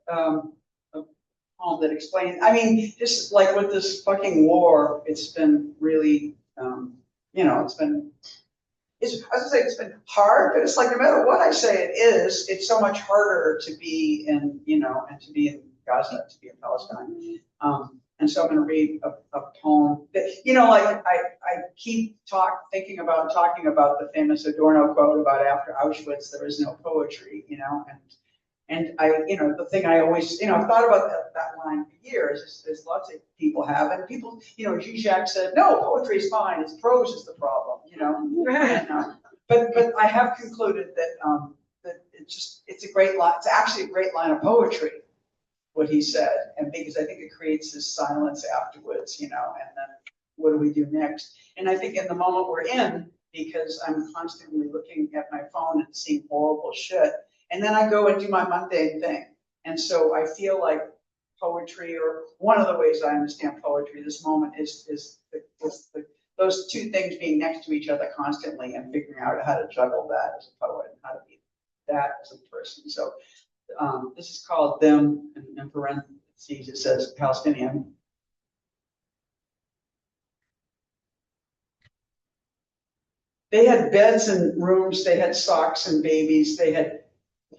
a poem that explains, I mean, just like with this fucking war, it's been really, you know, it's been, I was gonna say it's been hard, but it's like no matter what I say it is, it's so much harder to be in, you know, and to be in Gaza, to be in Palestine. And so I'm going to read a poem that, you know, like I keep thinking about talking about the famous Adorno quote about after Auschwitz, there is no poetry, you know, and I, you know, the thing I always, you know, I've thought about that line for years, is lots of people have, and people, you know, Zizek said, no, poetry is fine, it's prose is the problem, you know. And, but I have concluded that, that it's a great line, it's actually a great line of poetry, what he said, and because I think it creates this silence afterwards, you know, and then what do we do next? And I think in the moment we're in, because I'm constantly looking at my phone and seeing horrible shit, and then I go and do my mundane thing. And so I feel like poetry, or one of the ways I understand poetry this moment is those two things being next to each other constantly and figuring out how to juggle that as a poet and how to be that as a person. So this is called Them, and in parentheses it says Palestinian. They had beds and rooms, they had socks and babies, they had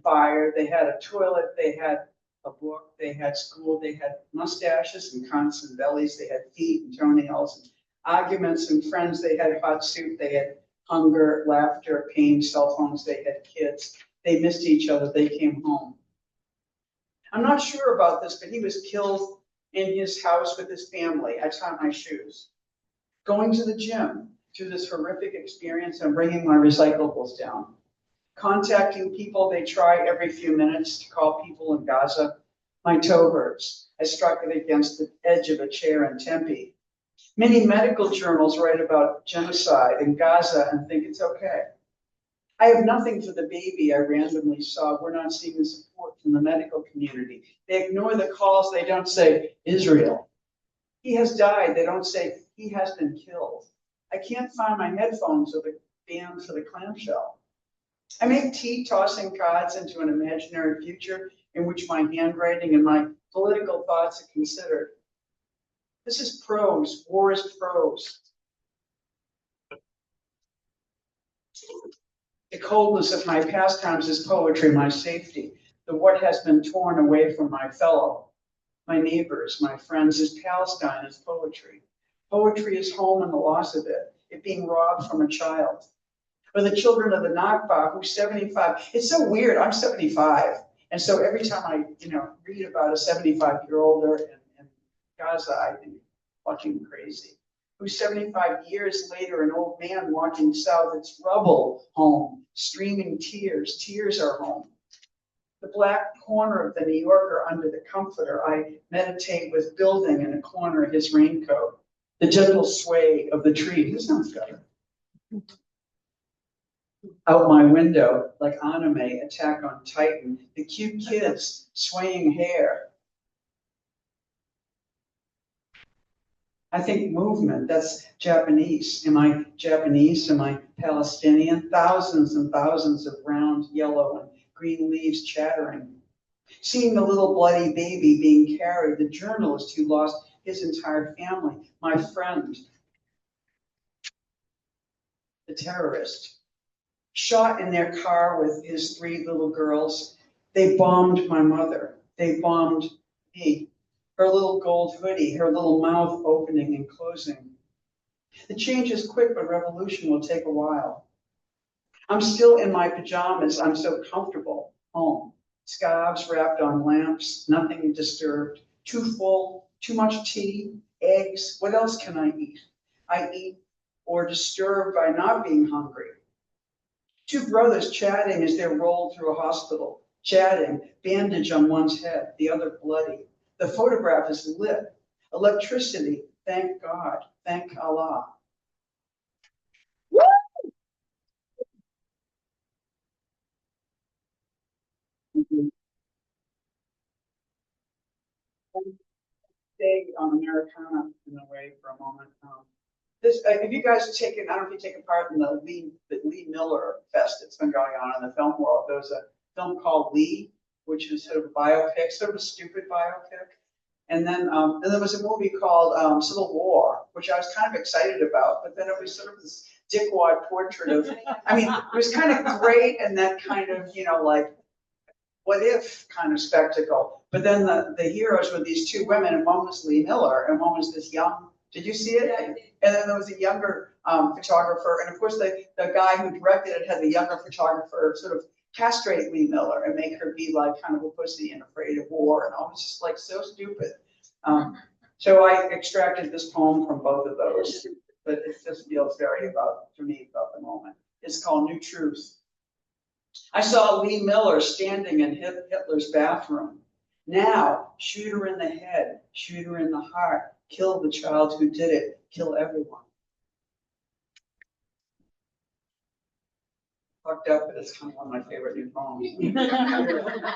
fire, they had a toilet, they had a book, they had school, they had mustaches and cunts and bellies, they had feet and toenails, and arguments and friends, they had hot soup, they had hunger, laughter, pain, cell phones, they had kids, they missed each other, they came home. I'm not sure about this, but he was killed in his house with his family. I tied my shoes. Going to the gym through this horrific experience and bringing my recyclables down. Contacting people, they try every few minutes to call people in Gaza. My toe hurts. I struck it against the edge of a chair in Tempe. Many medical journals write about genocide in Gaza and think it's okay. I have nothing for the baby I randomly saw. We're not seeing the support from the medical community. They ignore the calls. They don't say, Israel. He has died. They don't say, he has been killed. I can't find my headphones or the band for the clamshell. I make tea tossing cards into an imaginary future in which my handwriting and my political thoughts are considered. This is prose. War is prose. The coldness of my pastimes is poetry, my safety. The what has been torn away from my fellow, my neighbors, my friends, is Palestine, is poetry. Poetry is home and the loss of it, it being robbed from a child. Or the children of the Nakba, who's 75. It's so weird, I'm 75. And so every time I, you know, read about a 75-year-older in Gaza, I think fucking crazy. Who's 75 years later, an old man walking south, it's rubble home, streaming tears, tears are home. The black corner of the New Yorker under the comforter, I meditate with building in a corner of his raincoat. The gentle sway of the tree, this sounds better. Out my window, like anime, Attack on Titan, the cute kids swaying hair. I think movement, that's Japanese. Am I Japanese? Am I Palestinian? Thousands and thousands of round yellow and green leaves chattering. Seeing the little bloody baby being carried, the journalist who lost his entire family, my friend, the terrorist, shot in their car with his 3 little girls. They bombed my mother. They bombed me. Her little gold hoodie, her little mouth opening and closing. The change is quick, but revolution will take a while. I'm still in my pajamas. I'm so comfortable. Home. Scarves wrapped on lamps, nothing disturbed. Too full, too much tea, eggs. What else can I eat? I eat or disturbed by not being hungry. 2 brothers chatting as they're rolled through a hospital. Chatting, bandage on one's head, the other bloody. The photograph is lit. Electricity, thank God, thank Allah. Woo! Stay on Americana in a way for a moment. This, if you guys have taken, I don't know if you've taken part in the Lee Miller Fest that's been going on in the film world. There was a film called Lee, which is sort of a biopic, sort of a stupid biopic. And then there was a movie called Civil War, which I was kind of excited about, but then it was sort of this dickwad portrait of, I mean, it was kind of great and that kind of, you know, like, what if kind of spectacle. But then the heroes were these two women, and one was Lee Miller, and one was this young, did you see it? Yeah, and then there was a younger photographer, and of course the guy who directed it had the younger photographer sort of castrate Lee Miller and make her be like kind of a pussy and afraid of war, and all. It's just like so stupid. So I extracted this poem from both of those, but it just feels very to me about the moment. It's called New Truth. I saw Lee Miller standing in Hitler's bathroom. Now, shoot her in the head, shoot her in the heart, kill the child who did it, kill everyone. Fucked up, but it's kind of one of my favorite new poems.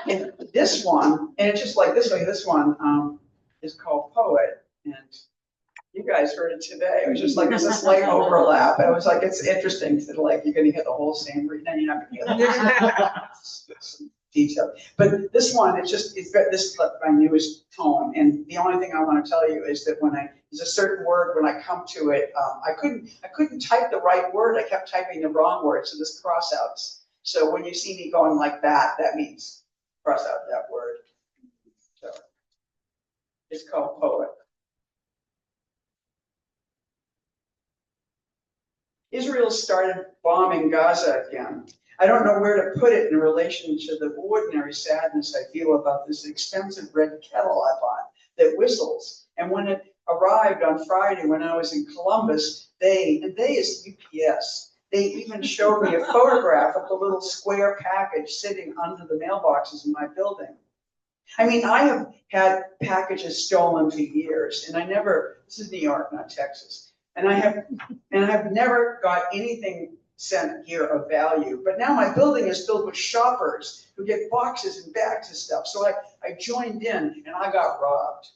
And this one, and it's just like this way, this one is called Poet, and you guys heard it today. It was just like, there's a slight overlap. And it was like, it's interesting to like, you're going to get the whole same read. No, you're not going to get some detail. But this one, this is my newest poem. And the only thing I want to tell you is that there's a certain word, when I come to it, I couldn't type the right word. I kept typing the wrong word. So this cross outs. So when you see me going like that, that means cross out that word. So it's called Poet. Israel started bombing Gaza again. I don't know where to put it in relation to the ordinary sadness I feel about this expensive red kettle I bought that whistles. And when it arrived on Friday when I was in Columbus, they is UPS, they even showed me a photograph of the little square package sitting under the mailboxes in my building. I mean, I have had packages stolen for years, and this is New York, not Texas. And I have never got anything sent here of value. But now my building is filled with shoppers who get boxes and bags of stuff. So I joined in and I got robbed.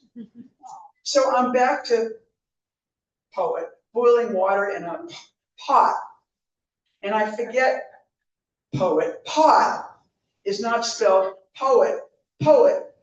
So I'm back to Poet, boiling water in a pot. And I forget Poet. Pot is not spelled poet, poet,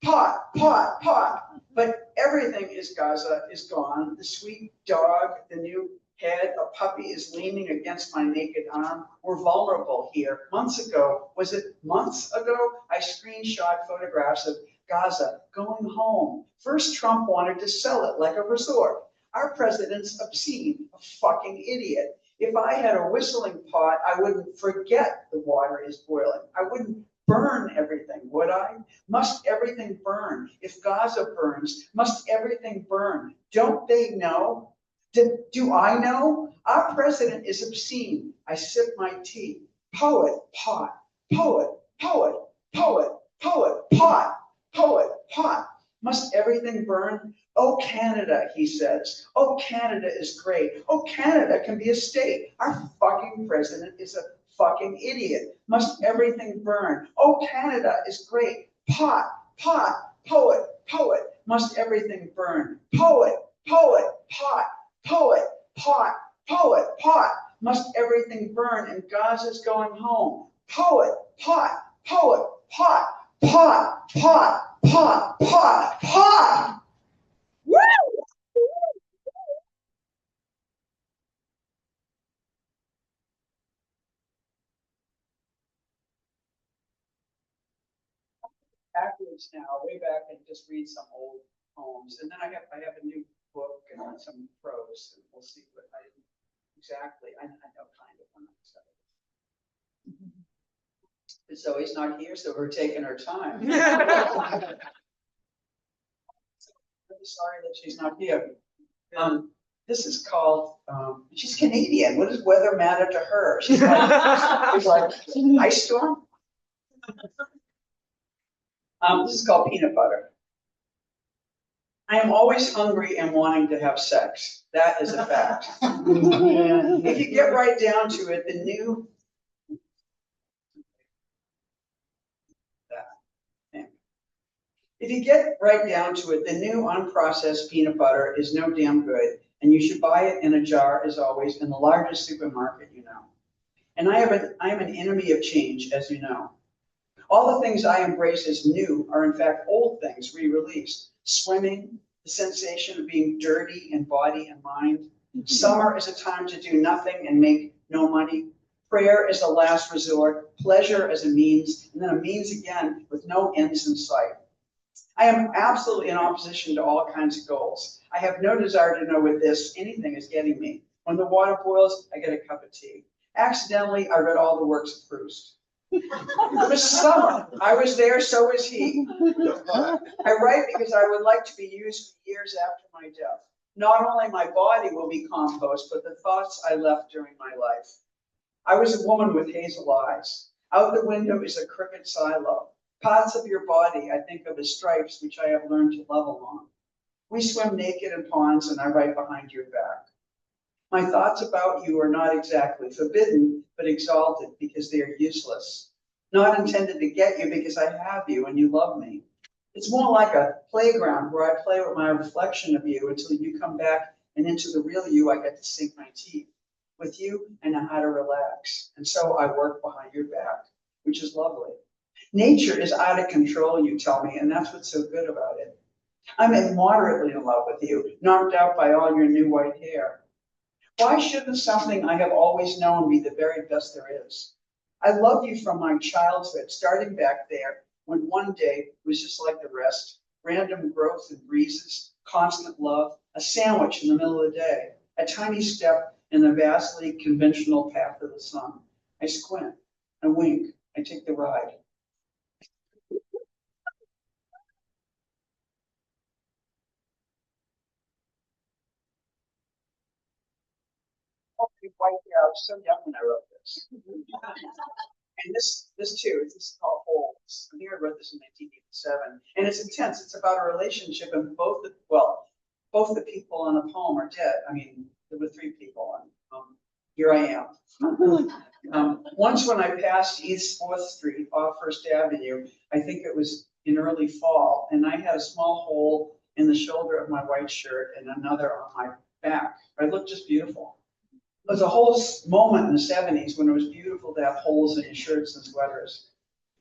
pot, pot, pot. But everything is Gaza is gone. The sweet dog, the new head, a puppy is leaning against my naked arm. We're vulnerable here. Months ago, was it months ago? I screenshot photographs of Gaza going home. First, Trump wanted to sell it like a resort. Our president's obscene, a fucking idiot. If I had a whistling pot, I wouldn't forget the water is boiling. I wouldn't burn everything, would I? Must everything burn? If Gaza burns, must everything burn? Don't they know? Do I know? Our president is obscene. I sip my tea. Poet, pot, poet, poet, poet, poet, pot, poet, pot. Must everything burn? Oh, Canada, he says. Oh, Canada is great. Oh, Canada can be a state. Our fucking president is a fucking idiot. Must everything burn? Oh, Canada is great. Pot, pot, poet, poet. Must everything burn? Poet, poet, pot, poet, pot, poet, pot. Must everything burn? And Gaza's going home. Poet, pot, poet, pot, pot, pot, pot, pot, pot. Woo! Backwards now, way back, and just read some old poems, and then I have a new book and some prose, and we'll see what I exactly. I know kind of when I'm excited. And so he's not here, so we're taking our time. I'm really sorry that she's not here. This is called. She's Canadian. What does weather matter to her? She's like ice storm. This is called Peanut Butter. I am always hungry and wanting to have sex. That is a fact. If you get right down to it, the new unprocessed peanut butter is no damn good, and you should buy it in a jar, as always, in the largest supermarket you know. And I am an enemy of change, as you know. All the things I embrace as new are in fact old things re-released. Swimming, the sensation of being dirty in body and mind. Summer is a time to do nothing and make no money. Prayer is the last resort, pleasure as a means, and then a means again with no ends in sight. I am absolutely in opposition to all kinds of goals. I have no desire to know what anything is getting me. When the water boils, I get a cup of tea. Accidentally, I read all the works of Proust. It was summer. I was there, so was he. I write because I would like to be used for years after my death. Not only my body will be compost, but the thoughts I left during my life. I was a woman with hazel eyes. Out the window is a crooked silo. Parts of your body I think of as stripes, which I have learned to love along. We swim naked in ponds, and I write behind your back. My thoughts about you are not exactly forbidden, but exalted because they are useless. Not intended to get you because I have you and you love me. It's more like a playground where I play with my reflection of you until you come back, and into the real you I get to sink my teeth. With you, I know how to relax. And so I work behind your back, which is lovely. Nature is out of control, you tell me, and that's what's so good about it. I'm immoderately in love with you, knocked out by all your new white hair. Why shouldn't something I have always known be the very best there is? I love you from my childhood, starting back there, when one day was just like the rest. Random growth and breezes, constant love, a sandwich in the middle of the day, a tiny step in the vastly conventional path of the sun. I squint, I wink, I take the ride. White hair. I was so young when I wrote this. And this too, this is called Holes. I think I wrote this in 1987. And it's intense. It's about a relationship, and both the people on the poem are dead. I mean, there were three people, and here I am. Once when I passed East 4th Street off First Avenue, I think it was in early fall, and I had a small hole in the shoulder of my white shirt and another on my back. I looked just beautiful. There was a whole moment in the 70s when it was beautiful to have holes in your shirts and sweaters.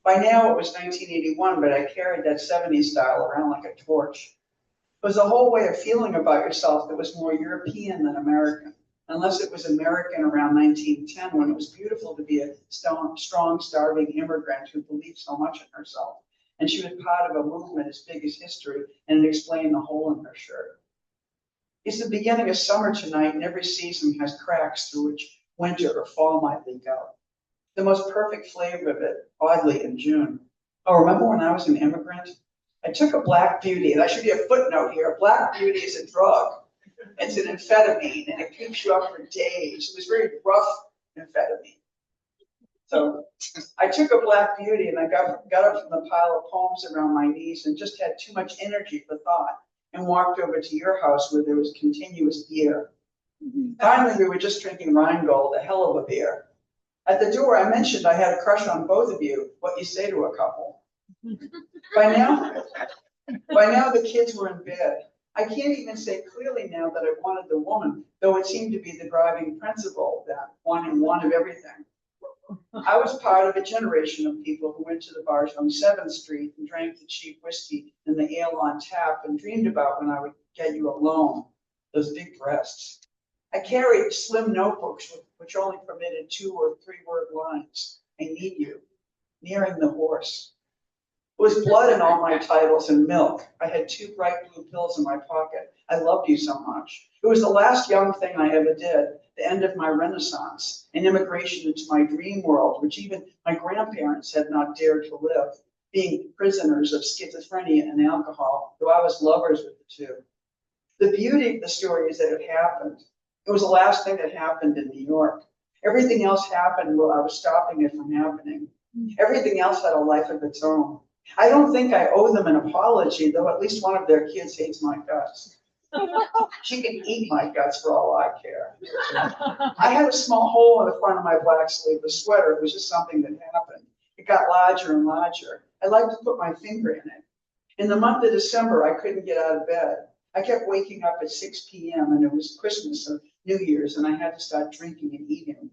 By now it was 1981, but I carried that 70s style around like a torch. It was a whole way of feeling about yourself that was more European than American, unless it was American around 1910, when it was beautiful to be a strong, starving immigrant who believed so much in herself. And she was part of a movement as big as history, and it explained the hole in her shirt. It's the beginning of summer tonight, and every season has cracks through which winter or fall might leak out. The most perfect flavor of it, oddly, in June. Oh, remember when I was an immigrant? I took a black beauty, and I should be a footnote here. A black beauty is a drug. It's an amphetamine, and it keeps you up for days. It was very rough amphetamine. So I took a black beauty, and I got up from the pile of poems around my knees and just had too much energy for thought, and walked over to your house where there was continuous beer. Finally, we were just drinking Rheingold, a hell of a beer. At the door, I mentioned I had a crush on both of you, what you say to a couple. By now, the kids were in bed. I can't even say clearly now that I wanted the woman, though it seemed to be the driving principle, that one of everything. I was part of a generation of people who went to the bars on 7th Street and drank the cheap whiskey and the ale on tap and dreamed about when I would get you alone, those big breasts. I carried slim notebooks which only permitted 2 or 3 word lines. I need you, nearing the horse. It was blood in all my titles and milk. I had 2 bright blue pills in my pocket. I loved you so much. It was the last young thing I ever did, the end of my renaissance, an immigration into my dream world, which even my grandparents had not dared to live, being prisoners of schizophrenia and alcohol, though I was lovers with the 2. The beauty of the story is that it happened. It was the last thing that happened in New York. Everything else happened while I was stopping it from happening. Everything else had a life of its own. I don't think I owe them an apology, though at least one of their kids hates my guts. She can eat my guts for all I care. I had a small hole in the front of my black sleeveless sweater. It was just something that happened. It got larger and larger. I liked to put my finger in it. In the month of December, I couldn't get out of bed. I kept waking up at 6 p.m. and it was Christmas or New Year's, and I had to start drinking and eating.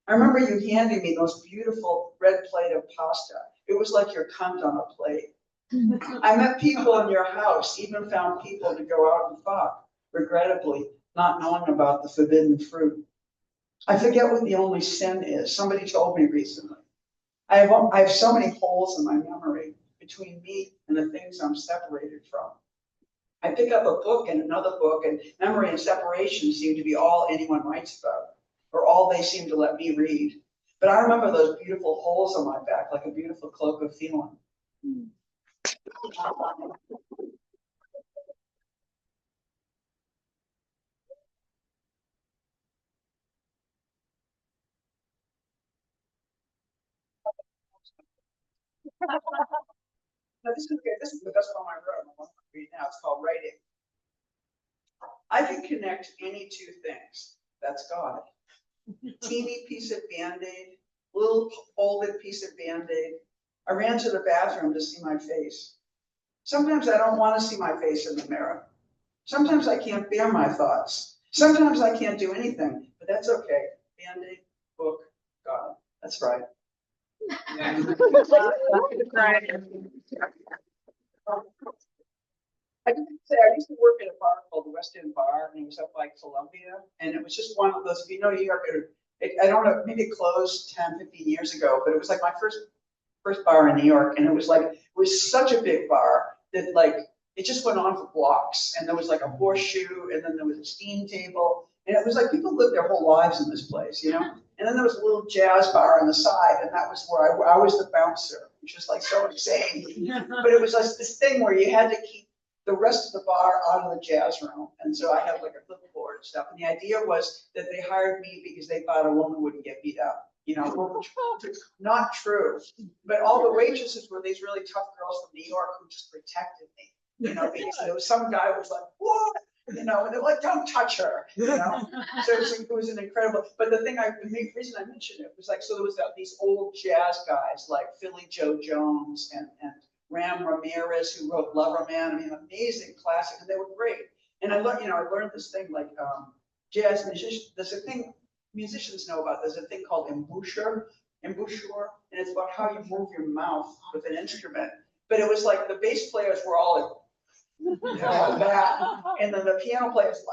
I remember you handing me those beautiful red plate of pasta. It was like your cunt on a plate. I met people in your house, even found people to go out and fuck, regrettably, not knowing about the forbidden fruit. I forget what the only sin is. Somebody told me recently. I have so many holes in my memory between me and the things I'm separated from. I pick up a book and another book, and memory and separation seem to be all anyone writes about, or all they seem to let me read. But I remember those beautiful holes on my back, like a beautiful cloak of feeling. Now, this is good. This is the best one I wrote. I want to read now. It's called Writing. I can connect any two things. That's God. Teeny piece of Band-Aid, little folded piece of Band-Aid. I ran to the bathroom to see my face. Sometimes I don't want to see my face in the mirror. Sometimes I can't bear my thoughts. Sometimes I can't do anything, but that's okay. Band-Aid, book, God. That's right. I can say I used to work at a bar called the West End Bar, and it was up like Columbia, and it was just one of those, you know, New York, I don't know, maybe it closed 10, 15 years ago, but it was like my first bar in New York, and it was such a big bar that like, it just went on for blocks, and there was like a horseshoe, and then there was a steam table, and it was like people lived their whole lives in this place, you know? And then there was a little jazz bar on the side, and that was where I was the bouncer, which was like so insane. But it was like this thing where you had to keep the rest of the bar out of the jazz room. And so I had like a clipboard and stuff. And the idea was that they hired me because they thought a woman wouldn't get beat up. You know, not true. But all the waitresses were these really tough girls from New York who just protected me. You know, because there was some guy who was like, what? You know, and they're like, don't touch her, you know. So it was an incredible, but the reason I mentioned it was like, so there was these old jazz guys like Philly Joe Jones and Ram Ramirez, who wrote Lover Man. I mean, amazing classic, and they were great. And I learned this thing like jazz musicians, there's a thing musicians know about, there's a thing called embouchure, and it's about how you move your mouth with an instrument. But it was like the bass players were all like, like that, and then the piano players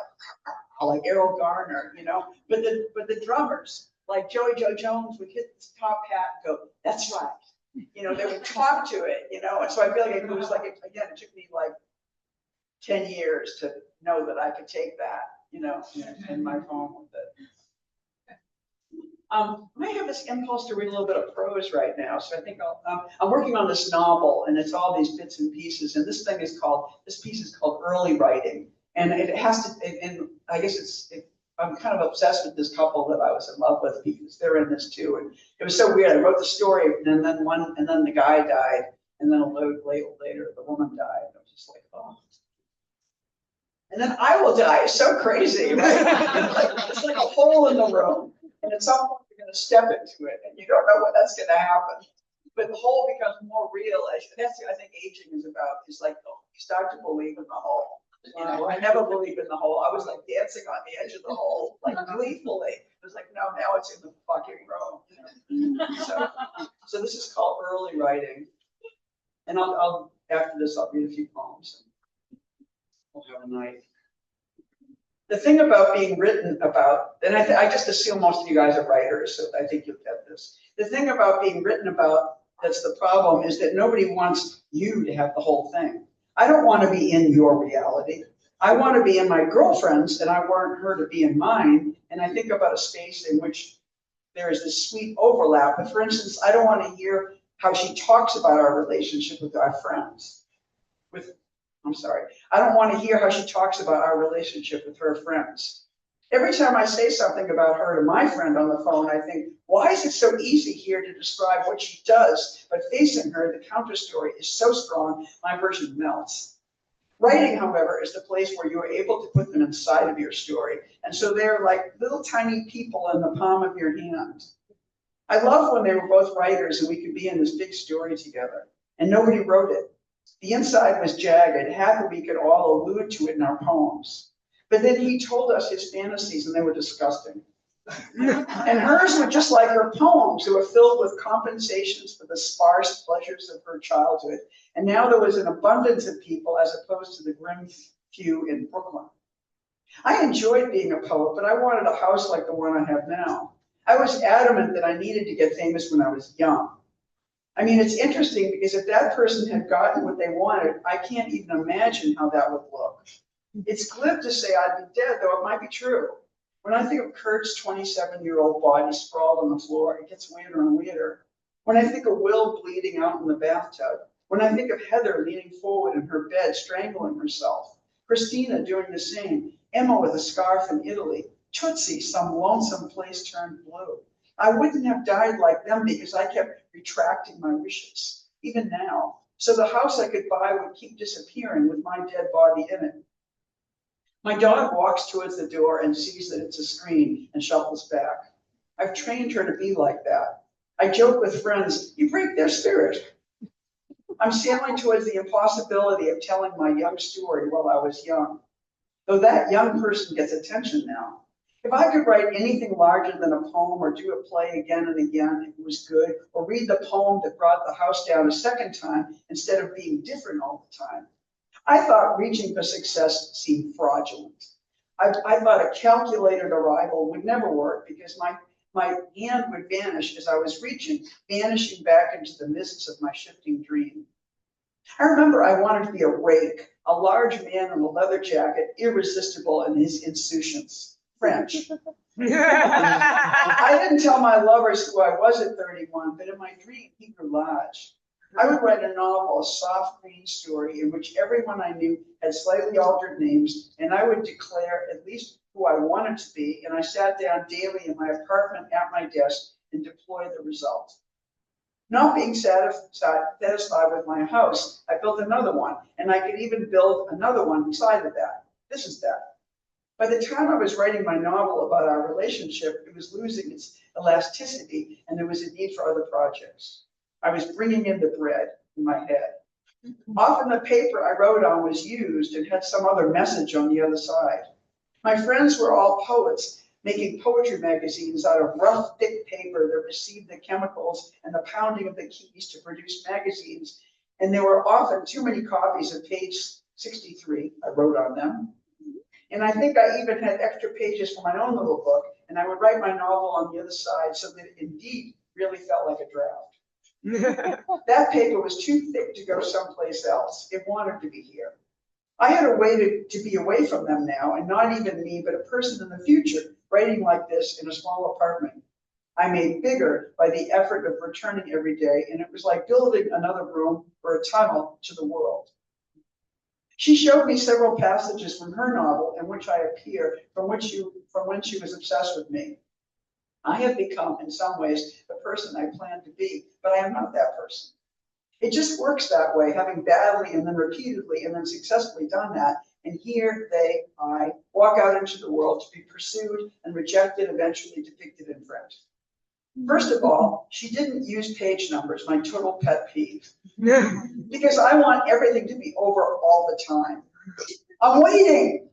like Errol Garner, you know. But the drummers, like Joey Joe Jones, would hit this top hat and go, "That's right," you know. They would talk to it, you know. And so I feel like it was like, again, it took me like 10 years to know that I could take that, you know, in my home with it. I have this impulse to read a little bit of prose right now, so I think I'm working on this novel, and it's all these bits and pieces. And this piece is called Early Writing, and it has to. And I guess I'm kind of obsessed with this couple that I was in love with because they're in this too. And it was so weird. I wrote the story, and then the guy died, and then a little later the woman died. And I was just like, oh. And then I will die. It's so crazy, right? It's like a hole in the room. And at some point you're going to step into it, and you don't know when that's going to happen. But the hole becomes more real. That's what I think aging is about. Is like you start to believe in the hole. You know, I never believed in the hole. I was like dancing on the edge of the hole, like gleefully. It was like, no, now it's in the fucking room. You know? So this is called Early Writing, and I'll after this I'll read a few poems. We'll have a night. The thing about being written about, and I just assume most of you guys are writers, so I think you'll get this. The thing about being written about that's the problem is that nobody wants you to have the whole thing. I don't want to be in your reality. I want to be in my girlfriend's, and I want her to be in mine. And I think about a space in which there is this sweet overlap. But for instance, I don't want to hear how she talks about our relationship with our friends. I don't want to hear how she talks about our relationship with her friends. Every time I say something about her to my friend on the phone, I think, why is it so easy here to describe what she does? But facing her, the counter story is so strong, my version melts. Writing, however, is the place where you are able to put them inside of your story. And so they're like little tiny people in the palm of your hand. I love when they were both writers and we could be in this big story together. And nobody wrote it. The inside was jagged. Half we could all allude to it in our poems. But then he told us his fantasies, and they were disgusting. And hers were just like her poems. They were filled with compensations for the sparse pleasures of her childhood. And now there was an abundance of people as opposed to the grim few in Brooklyn. I enjoyed being a poet, but I wanted a house like the one I have now. I was adamant that I needed to get famous when I was young. I mean, it's interesting because if that person had gotten what they wanted, I can't even imagine how that would look. It's glib to say I'd be dead, though it might be true. When I think of Kurt's 27-year-old body sprawled on the floor, it gets weirder and weirder. When I think of Will bleeding out in the bathtub, when I think of Heather leaning forward in her bed, strangling herself, Christina doing the same, Emma with a scarf in Italy, Tootsie, some lonesome place turned blue. I wouldn't have died like them because I kept retracting my wishes, even now. So the house I could buy would keep disappearing with my dead body in it. My dog walks towards the door and sees that it's a screen and shuffles back. I've trained her to be like that. I joke with friends, you break their spirit. I'm sailing towards the impossibility of telling my young story while I was young. Though that young person gets attention now. If I could write anything larger than a poem or do a play again and again if it was good, or read the poem that brought the house down a second time instead of being different all the time, I thought reaching for success seemed fraudulent. I thought a calculated arrival would never work because my hand would vanish as I was reaching, vanishing back into the mists of my shifting dream. I remember I wanted to be a rake, a large man in a leather jacket, irresistible in his insouciance. French. I didn't tell my lovers who I was at 31, but in my dream, he grew large. I would write a novel, a soft green story in which everyone I knew had slightly altered names, and I would declare at least who I wanted to be, and I sat down daily in my apartment at my desk and deployed the result. Not being satisfied with my house, I built another one, and I could even build another one beside of that. This is that. By the time I was writing my novel about our relationship, it was losing its elasticity, and there was a need for other projects. I was bringing in the bread in my head. Often the paper I wrote on was used and had some other message on the other side. My friends were all poets, making poetry magazines out of rough, thick paper that received the chemicals and the pounding of the keys to produce magazines, and there were often too many copies of page 63, I wrote on them. And I think I even had extra pages for my own little book, and I would write my novel on the other side so that it indeed really felt like a draft. That paper was too thick to go someplace else. It wanted to be here. I had a way to be away from them now, and not even me, but a person in the future, writing like this in a small apartment. I made bigger by the effort of returning every day, and it was like building another room or a tunnel to the world. She showed me several passages from her novel in which I appear from when she was obsessed with me. I have become, in some ways, the person I planned to be, but I am not that person. It just works that way, having badly and then repeatedly and then successfully done that. And here I walk out into the world to be pursued and rejected, eventually depicted in print. First of all, she didn't use page numbers, my total pet peeve. Because I want everything to be over all the time. I'm waiting.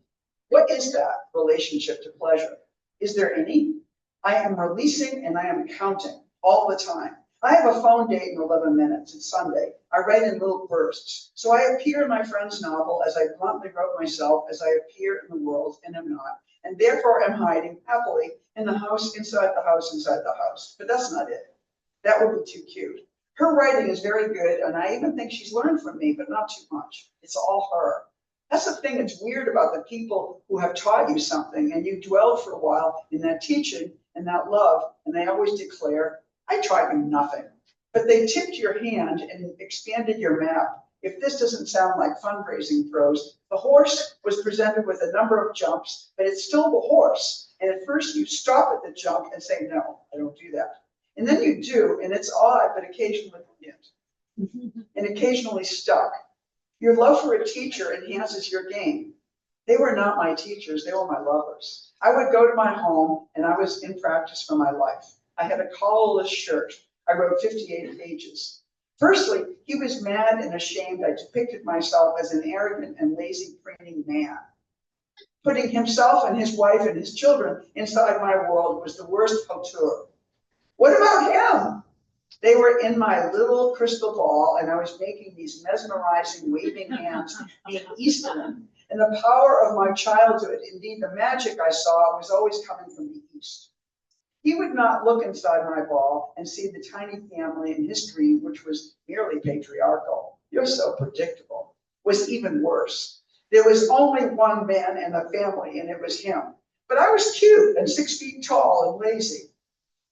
What is that relationship to pleasure? Is there any? I am releasing and I am counting all the time. I have a phone date in 11 minutes. It's Sunday. I write in little bursts. So I appear in my friend's novel as I bluntly wrote myself, as I appear in the world and am not. And therefore am hiding happily in the house, inside the house, inside the house. But that's not it. That would be too cute. Her writing is very good, and I even think she's learned from me, but not too much. It's all her. That's the thing that's weird about the people who have taught you something, and you dwell for a while in that teaching and that love, and they always declare, I taught you nothing. But they tipped your hand and expanded your map. If this doesn't sound like fundraising throws, the horse was presented with a number of jumps, but it's still the horse. And at first you stop at the jump and say, no, I don't do that. And then you do, and it's odd, but occasionally brilliant, and occasionally stuck. Your love for a teacher enhances your game. They were not my teachers, they were my lovers. I would go to my home, and I was in practice for my life. I had a collarless shirt. I wrote 58 pages. Firstly, he was mad and ashamed I depicted myself as an arrogant and lazy preening man. Putting himself and his wife and his children inside my world was the worst hauteur. What about him? They were in my little crystal ball, and I was making these mesmerizing waving hands being Eastern. And the power of my childhood, indeed the magic I saw, was always coming from the East. He would not look inside my ball and see the tiny family in his dream, which was merely patriarchal. You're so predictable. Was even worse. There was only one man in the family, and it was him. But I was cute and 6 feet tall and lazy.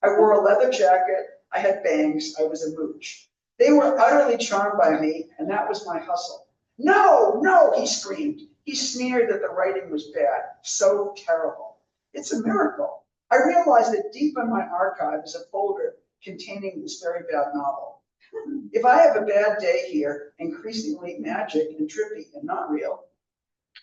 I wore a leather jacket. I had bangs. I was a mooch. They were utterly charmed by me, and that was my hustle. No, no, he screamed. He sneered that the writing was bad. So terrible. It's a miracle. I realized that deep in my archive is a folder containing this very bad novel. If I have a bad day here, increasingly magic and trippy and not real,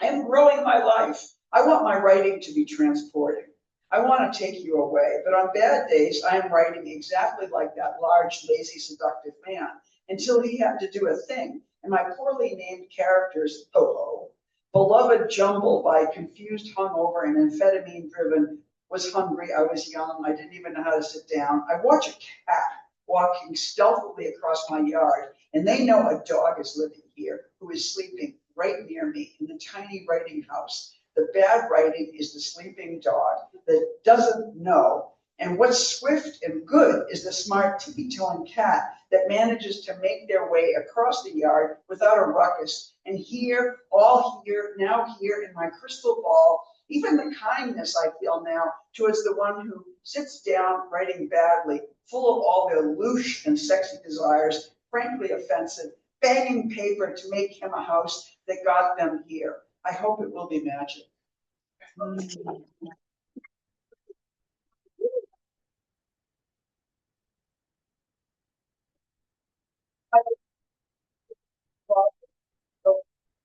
I am growing my life. I want my writing to be transporting. I want to take you away, but on bad days, I am writing exactly like that large, lazy, seductive man, until he had to do a thing, and my poorly named characters, ho-ho, beloved jumble by confused, hungover, and amphetamine-driven, was hungry, I was young, I didn't even know how to sit down. I watch a cat walking stealthily across my yard, and they know a dog is living here who is sleeping right near me in the tiny writing house. The bad writing is the sleeping dog that doesn't know. And what's swift and good is the smart tippy-toeing cat that manages to make their way across the yard without a ruckus. And here, all here, now here in my crystal ball, even the kindness I feel now towards the one who sits down writing badly, full of all their louche and sexy desires, frankly offensive, banging paper to make him a house that got them here. I hope it will be magic.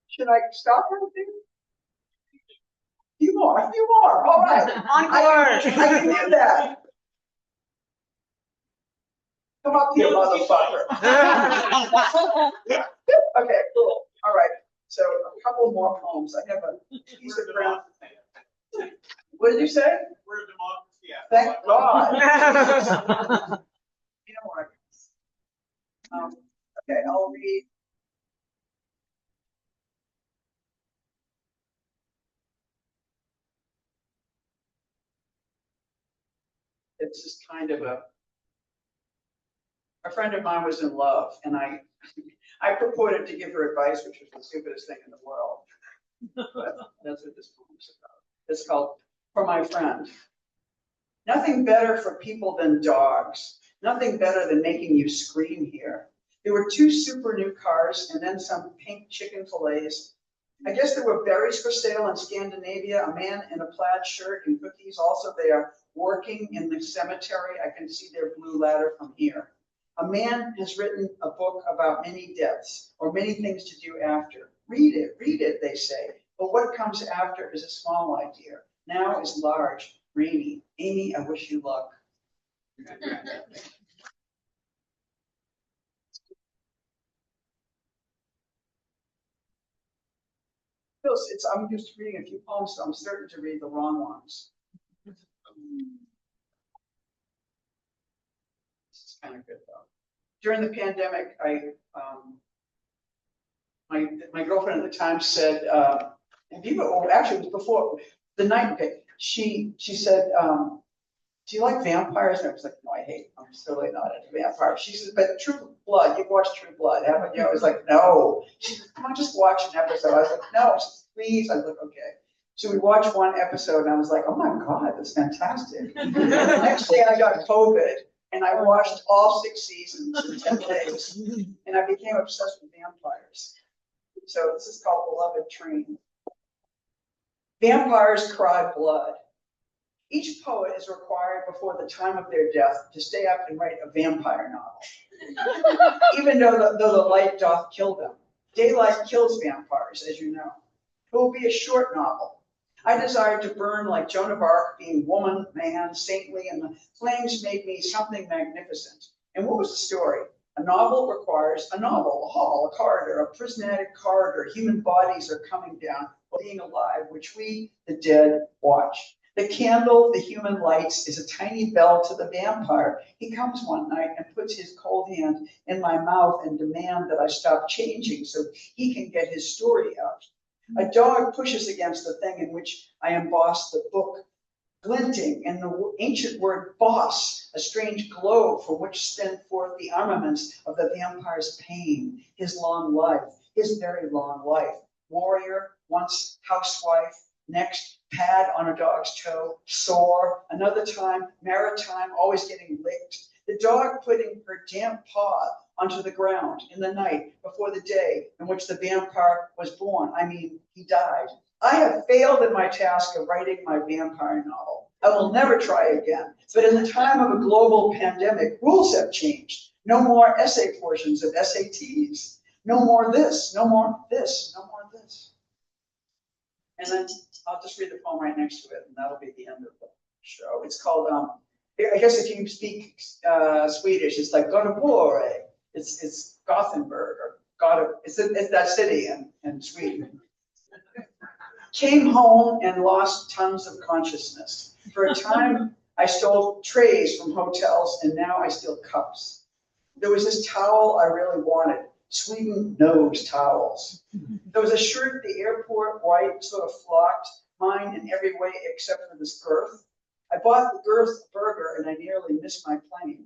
Should I stop everything? A few more, a few more. All right. I can do that. Come up here, motherfucker. Okay, cool. All right. So a couple more poems. I have a piece of ground. What did you say? We're a democracy. Yeah. Thank God. You know what? Okay, I'll read. It's just kind of a friend of mine was in love, and I purported to give her advice, which was the stupidest thing in the world. But that's what this poem is about. It's called For My Friend. Nothing better for people than dogs. Nothing better than making you scream here. There were 2 super new cars and then some pink chicken fillets. I guess there were berries for sale in Scandinavia, a man in a plaid shirt and cookies. Also, they are working in the cemetery. I can see their blue ladder from here. A man has written a book about many deaths or many things to do after. Read it, they say. But what comes after is a small idea. Now is large, rainy. Amy, I wish you luck. I'm just reading a few poems, so I'm certain to read the wrong ones. This is kind of good though. During the pandemic, my girlfriend at the time said, actually it was before the night. Okay, she said, "Do you like vampires?" And I was like, "No, I hate. I'm certainly not into vampires." She said, "But True Blood, you've watched True Blood, haven't you?" I was like, "No." She said, "Come on, just watch an episode." I was like, "No." She said, "Please." I was like, "Okay." So we watched one episode, and I was like, "Oh my God, that's fantastic." The next day, I got COVID, and I watched all 6 seasons in 10 days, and I became obsessed with vampires. So this is called Beloved Train. Vampires cry blood. Each poet is required before the time of their death to stay up and write a vampire novel, even though the light doth kill them. Daylight kills vampires, as you know. It will be a short novel. I desired to burn like Joan of Arc, being woman, man, saintly, and the flames made me something magnificent. And what was the story? A novel requires a novel, a hall, a corridor, a prismatic corridor. Human bodies are coming down while being alive, which we, the dead, watch. The candle the human lights is a tiny bell to the vampire. He comes one night and puts his cold hand in my mouth and demands that I stop changing so he can get his story out. A dog pushes against the thing in which I embossed the book, glinting in the ancient word boss, a strange glow from which send forth the armaments of the vampire's pain, his long life, his very long life. Warrior, once housewife, next pad on a dog's toe, sore, another time maritime, always getting licked. The dog putting her damp paw onto the ground in the night before the day in which the vampire was born. I mean, he died. I have failed in my task of writing my vampire novel. I will never try again. But in the time of a global pandemic, rules have changed. No more essay portions of SATs. No more this, no more this, no more this. And then I'll just read the poem right next to it, and that'll be the end of the show. It's called, I guess if you speak Swedish, it's like Göteborg. It's Gothenburg, or it's that city in Sweden. Came home and lost tons of consciousness. For a time, I stole trays from hotels, and now I steal cups. There was this towel I really wanted. Sweden knows towels. There was a shirt at the airport, white, sort of flocked, mine in every way except for this girth. I bought the girth burger, and I nearly missed my plane.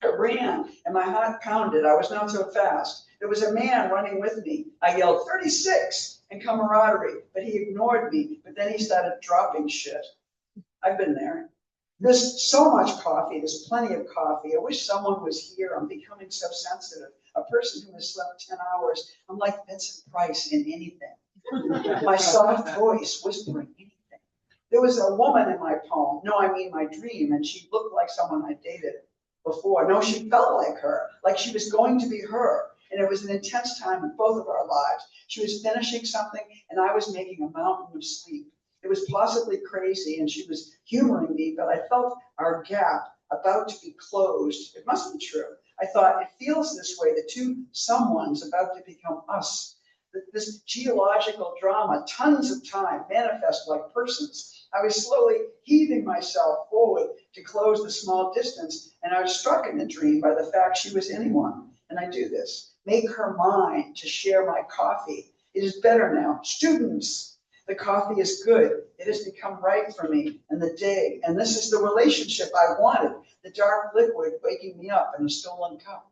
I ran, and my heart pounded. I was not so fast. There was a man running with me. I yelled, 36, and camaraderie, but he ignored me. But then he started dropping shit. I've been there. There's so much coffee. There's plenty of coffee. I wish someone was here. I'm becoming so sensitive. A person who has slept 10 hours, I'm like Vincent Price in anything. My soft voice whispering anything. There was a woman in my poem, no, I mean my dream, and she looked like someone I dated before. No, she felt like her, like she was going to be her. And it was an intense time in both of our lives. She was finishing something, and I was making a mountain of sleep. It was possibly crazy, and she was humoring me, but I felt our gap about to be closed. It must be true. I thought, it feels this way, the two someones about to become us. This geological drama, tons of time, manifest like persons. I was slowly heaving myself forward to close the small distance, and I was struck in the dream by the fact she was anyone. And I do this, make her mine to share my coffee. It is better now. Students, the coffee is good. It has become right for me and the day. And this is the relationship I wanted, the dark liquid waking me up in a stolen cup.